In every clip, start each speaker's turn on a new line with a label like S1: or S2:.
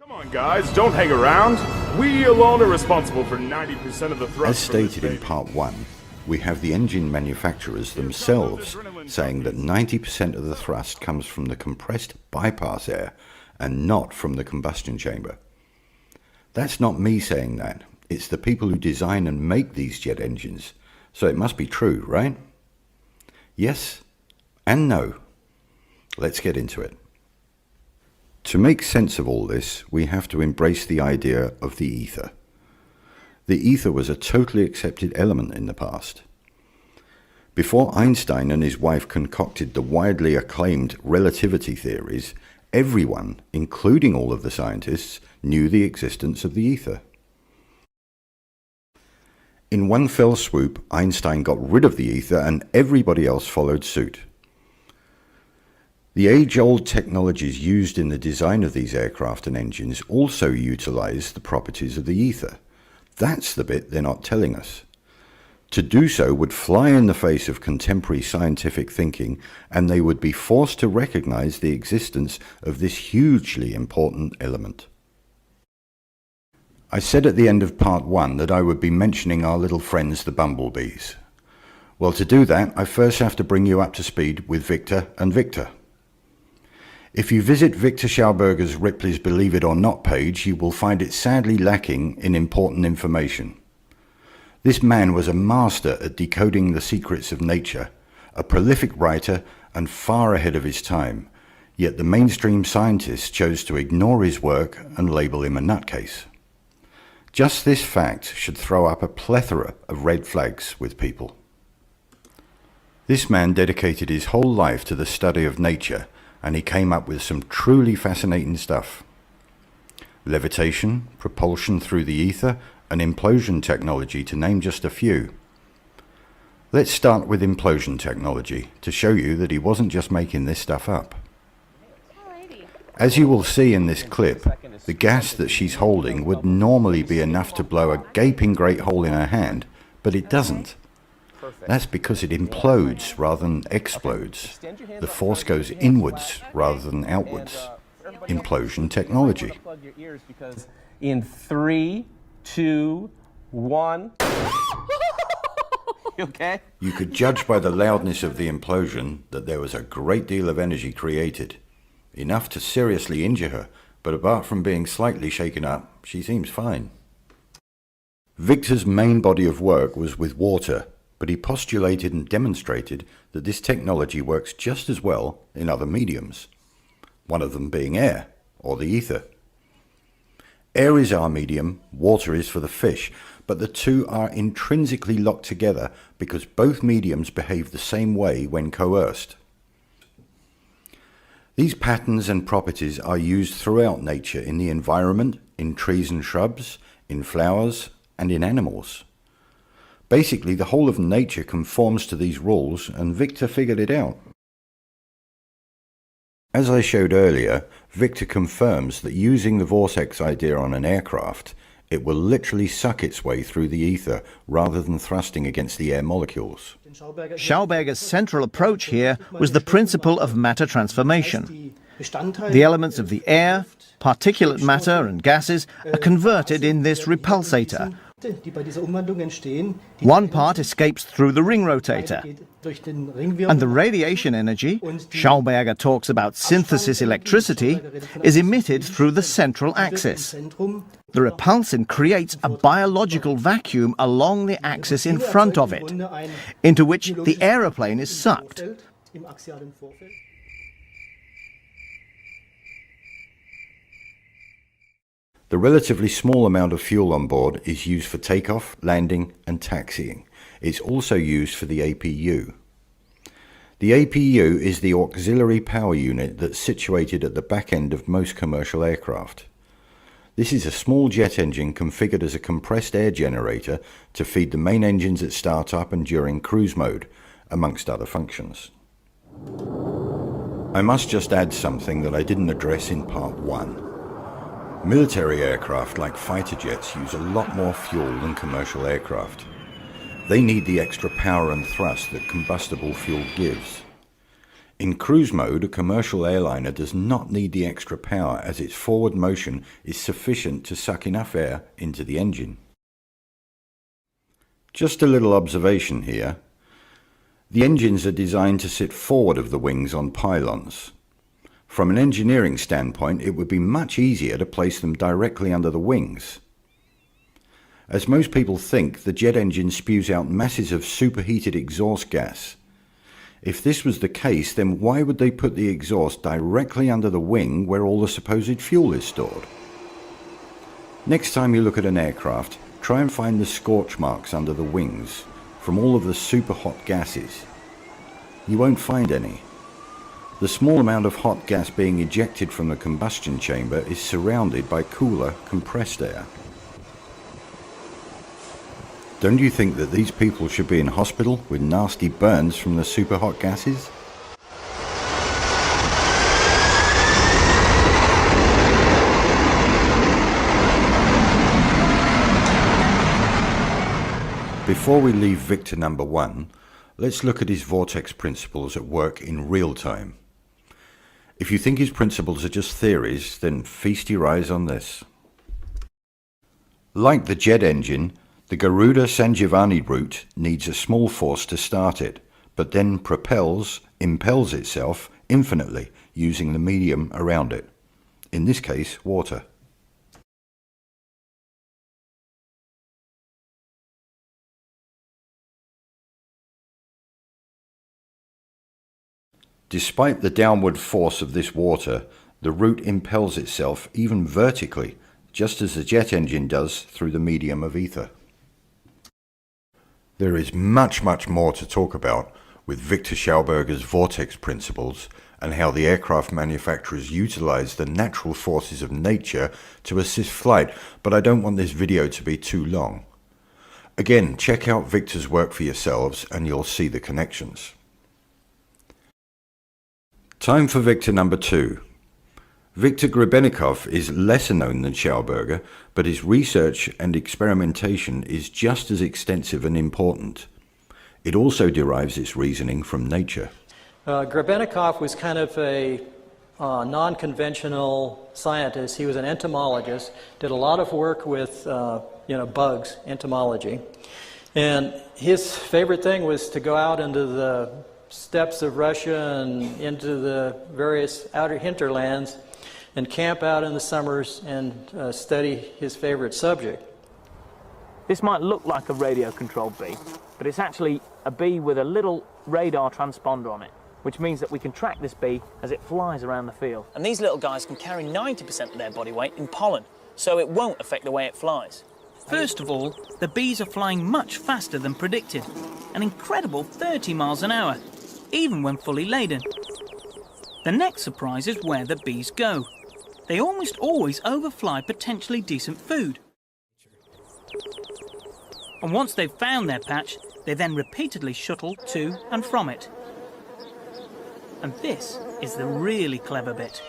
S1: Come on, guys, don't hang around. We alone are responsible for 90% of the thrust.
S2: As stated in part 1, we have the engine manufacturers themselves saying that 90% of the thrust comes from the compressed bypass air and not from the combustion chamber. That's not me saying that. It's the people who design and make these jet engines. So it must be true, right? Yes and no. Let's get into it. To make sense of all this, we have to embrace the idea of the ether. The ether was a totally accepted element in the past. Before Einstein and his wife concocted the widely acclaimed relativity theories, everyone, including all of the scientists, knew the existence of the ether. In one fell swoop, Einstein got rid of the ether and everybody else followed suit. The age-old technologies used in the design of these aircraft and engines also utilize the properties of the ether. That's the bit they're not telling us. To do so would fly in the face of contemporary scientific thinking, and they would be forced to recognize the existence of this hugely important element. I said at the end of part 1 that I would be mentioning our little friends the bumblebees. Well, to do that, I first have to bring you up to speed with Victor and Victor. If you visit Victor Schauberger's Ripley's Believe It or Not page, you will find it sadly lacking in important information. This man was a master at decoding the secrets of nature, a prolific writer and far ahead of his time, yet the mainstream scientists chose to ignore his work and label him a nutcase. Just this fact should throw up a plethora of red flags with people. This man dedicated his whole life to the study of nature, and he came up with some truly fascinating stuff. Levitation, propulsion through the ether, and implosion technology, to name just a few. Let's start with implosion technology to show you that he wasn't just making this stuff up. As you will see in this clip, the gas that she's holding would normally be enough to blow a gaping great hole in her hand, but it doesn't. That's because it implodes rather than explodes. The force goes inwards rather than outwards. Implosion technology.
S3: In 3, 2, 1. Okay?
S2: You could judge by the loudness of the implosion that there was a great deal of energy created. Enough to seriously injure her, but apart from being slightly shaken up, she seems fine. Victor's main body of work was with water, but he postulated and demonstrated that this technology works just as well in other mediums, one of them being air, or the ether. Air is our medium, water is for the fish, but the two are intrinsically locked together because both mediums behave the same way when coerced. These patterns and properties are used throughout nature, in the environment, in trees and shrubs, in flowers, and in animals. Basically, the whole of nature conforms to these rules, and Victor figured it out. As I showed earlier, Victor confirms that using the vortex idea on an aircraft, it will literally suck its way through the ether rather than thrusting against the air molecules.
S4: Schauberger's central approach here was the principle of matter transformation. The elements of the air, particulate matter and gases are converted in this repulsator. One part escapes through the ring rotator, and the radiation energy, Schauberger talks about synthesis electricity, is emitted through the central axis. The repulsin creates a biological vacuum along the axis in front of it, into which the aeroplane is sucked.
S2: The relatively small amount of fuel on board is used for takeoff, landing and taxiing. It's also used for the APU. The APU is the auxiliary power unit that's situated at the back end of most commercial aircraft. This is a small jet engine configured as a compressed air generator to feed the main engines at startup and during cruise mode, amongst other functions. I must just add something that I didn't address in part 1. Military aircraft like fighter jets use a lot more fuel than commercial aircraft. They need the extra power and thrust that combustible fuel gives. In cruise mode, a commercial airliner does not need the extra power as its forward motion is sufficient to suck enough air into the engine. Just a little observation here. The engines are designed to sit forward of the wings on pylons. From an engineering standpoint, it would be much easier to place them directly under the wings. As most people think, the jet engine spews out masses of superheated exhaust gas. If this was the case, then why would they put the exhaust directly under the wing where all the supposed fuel is stored? Next time you look at an aircraft, try and find the scorch marks under the wings from all of the super hot gases. You won't find any. The small amount of hot gas being ejected from the combustion chamber is surrounded by cooler, compressed air. Don't you think that these people should be in hospital with nasty burns from the super hot gases? Before we leave Victor number 1, let's look at his vortex principles at work in real time. If you think his principles are just theories, then feast your eyes on this. Like the jet engine, the Garuda San Giovanni route needs a small force to start it, but then impels itself infinitely using the medium around it, in this case water. Despite the downward force of this water, the route impels itself even vertically, just as the jet engine does through the medium of ether. There is much more to talk about with Victor Schauberger's vortex principles and how the aircraft manufacturers utilize the natural forces of nature to assist flight, but I don't want this video to be too long. Again, check out Victor's work for yourselves and you'll see the connections. Time for Victor number 2. Viktor Grebennikov is lesser known than Schauberger, but his research and experimentation is just as extensive and important. It also derives its reasoning from nature.
S5: Grebennikov was kind of a non-conventional scientist. He was an entomologist, did a lot of work with bugs, entomology. And his favorite thing was to go out into the steppes of Russia and into the various outer hinterlands and camp out in the summers and study his favorite subject.
S6: This might look like a radio-controlled bee, but it's actually a bee with a little radar transponder on it, which means that we can track this bee as it flies around the field.
S7: And these little guys can carry 90% of their body weight in pollen, so it won't affect the way it flies.
S8: First of all, the bees are flying much faster than predicted, an incredible 30 miles an hour, even when fully laden. The next surprise is where the bees go. They almost always overfly potentially decent food. And once they've found their patch, they then repeatedly shuttle to and from it. And this is the really clever bit.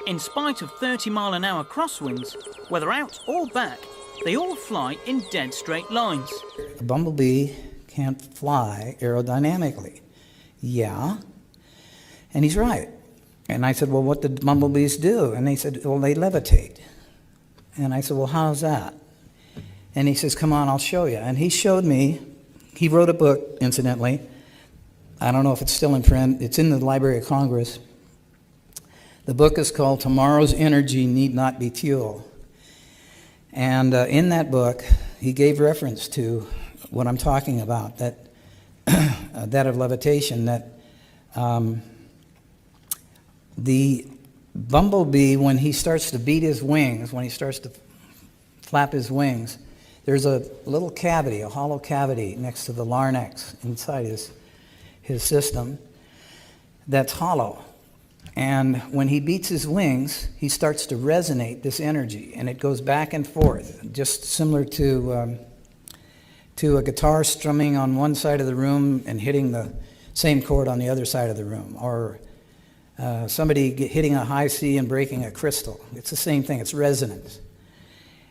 S8: In spite of 30-mile-an-hour crosswinds, whether out or back, they all fly in dead straight lines.
S9: A bumblebee can't fly aerodynamically. Yeah, and he's right. And I said, well, what did bumblebees do? And they said, well, they levitate. And I said, well, how's that? And he says, come on, I'll show you. And he showed me, he wrote a book, incidentally. I don't know if it's still in print. It's in the Library of Congress. The book is called Tomorrow's Energy Need Not Be Fuel. And in that book, he gave reference to what I'm talking about, that that of levitation, that the bumblebee, when he starts to beat his wings, when he starts to flap his wings, there's a little cavity, a hollow cavity next to the larynx inside his system that's hollow. And when he beats his wings, he starts to resonate this energy, and it goes back and forth, just similar to a guitar strumming on one side of the room and hitting the same chord on the other side of the room, or somebody hitting a high C and breaking a crystal. It's the same thing, it's resonance.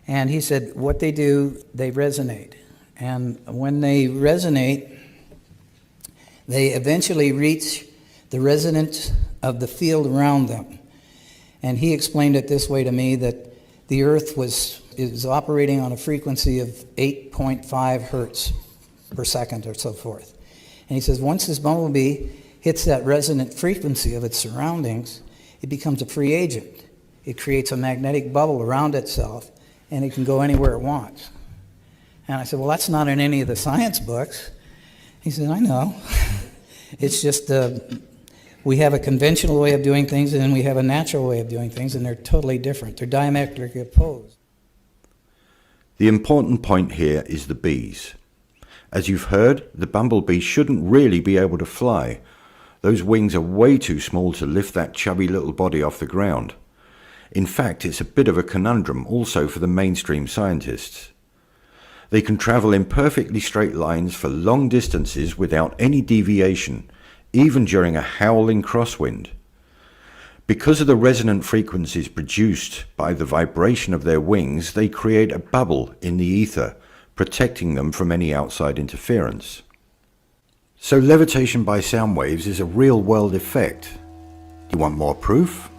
S9: And he said, what they do, they resonate. And when they resonate, they eventually reach the resonance of the field around them. And he explained it this way to me, that the Earth is operating on a frequency of 8.5 hertz per second or so forth. And he says once this bumblebee hits that resonant frequency of its surroundings, it becomes a free agent. It creates a magnetic bubble around itself, and it can go anywhere it wants. And I said, well, that's not in any of the science books. He said, I know. It's just we have a conventional way of doing things, and then we have a natural way of doing things, and they're totally different. They're diametrically opposed.
S2: The important point here is the bees. As you've heard, the bumblebee shouldn't really be able to fly. Those wings are way too small to lift that chubby little body off the ground. In fact, it's a bit of a conundrum also for the mainstream scientists. They can travel in perfectly straight lines for long distances without any deviation, even during a howling crosswind. Because of the resonant frequencies produced by the vibration of their wings, they create a bubble in the ether, protecting them from any outside interference. So levitation by sound waves is a real-world effect. You want more proof?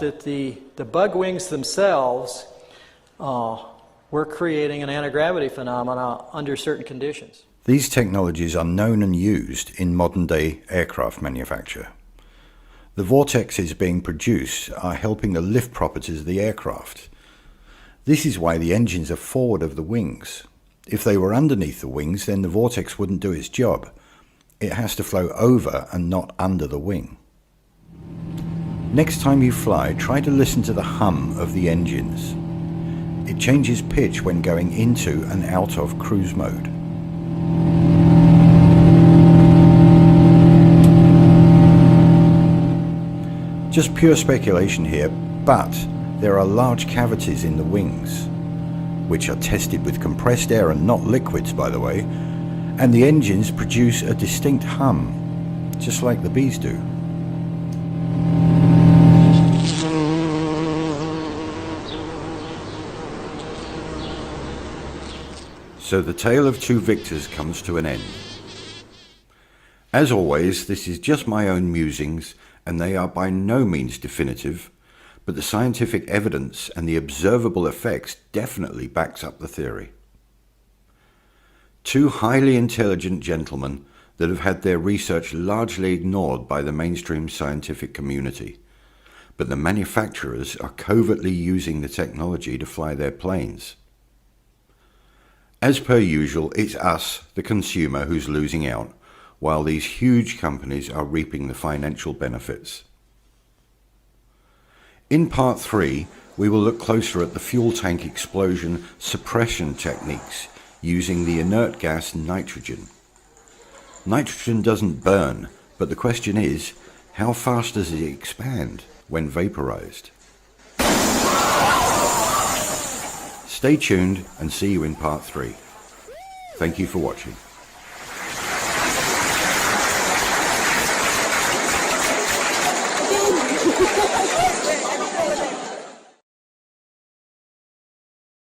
S5: That the bug wings themselves were creating an anti-gravity phenomena under certain conditions.
S2: These technologies are known and used in modern-day aircraft manufacture. The vortexes being produced are helping the lift properties of the aircraft. This is why the engines are forward of the wings. If they were underneath the wings, then the vortex wouldn't do its job. It has to flow over and not under the wing. Next time you fly, try to listen to the hum of the engines. It changes pitch when going into and out of cruise mode. Just pure speculation here, but there are large cavities in the wings, which are tested with compressed air and not liquids, by the way, and the engines produce a distinct hum, just like the bees do. So the tale of two victors comes to an end. As always, this is just my own musings, and they are by no means definitive, but the scientific evidence and the observable effects definitely backs up the theory. Two highly intelligent gentlemen that have had their research largely ignored by the mainstream scientific community, but the manufacturers are covertly using the technology to fly their planes. As per usual, it's us, the consumer, who's losing out, while these huge companies are reaping the financial benefits. In part 3, we will look closer at the fuel tank explosion suppression techniques using the inert gas nitrogen. Nitrogen doesn't burn, but the question is, how fast does it expand when vaporized? Stay tuned and see you in part 3. Thank you for watching.